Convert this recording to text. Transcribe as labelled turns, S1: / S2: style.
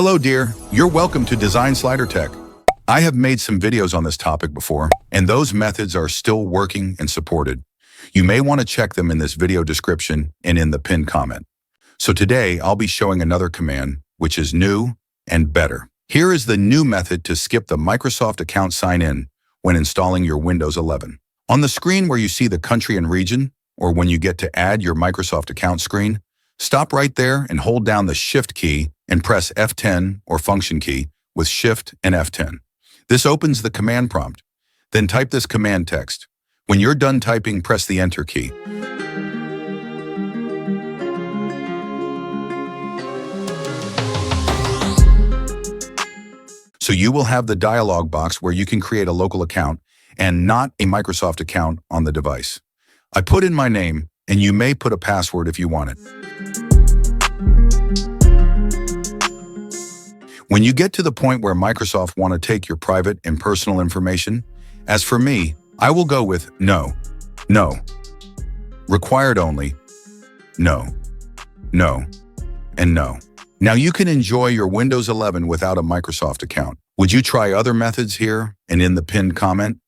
S1: Hello, dear. You're welcome to Design Slider Tech. I have made some videos on this topic before, and those methods are still working and supported. You may want to check them in this video description and in the pinned comment. So today, I'll be showing another command, which is new and better. Here is the new method to skip the Microsoft account sign-in when installing your Windows 11. On the screen where you see the country and region, or when you get to add your Microsoft account screen, stop right there and hold down the Shift key and press F10 or function key with Shift and F10. This opens the command prompt. Then type this command text. When you're done typing, press the Enter key. So you will have the dialog box where you can create a local account and not a Microsoft account on the device. I put in my name, and you may put a password if you want it. When you get to the point where Microsoft want to take your private and personal information, as for me, I will go with no, no, required only, no, no, and no. Now you can enjoy your Windows 11 without a Microsoft account. Would you try other methods here and in the pinned comment?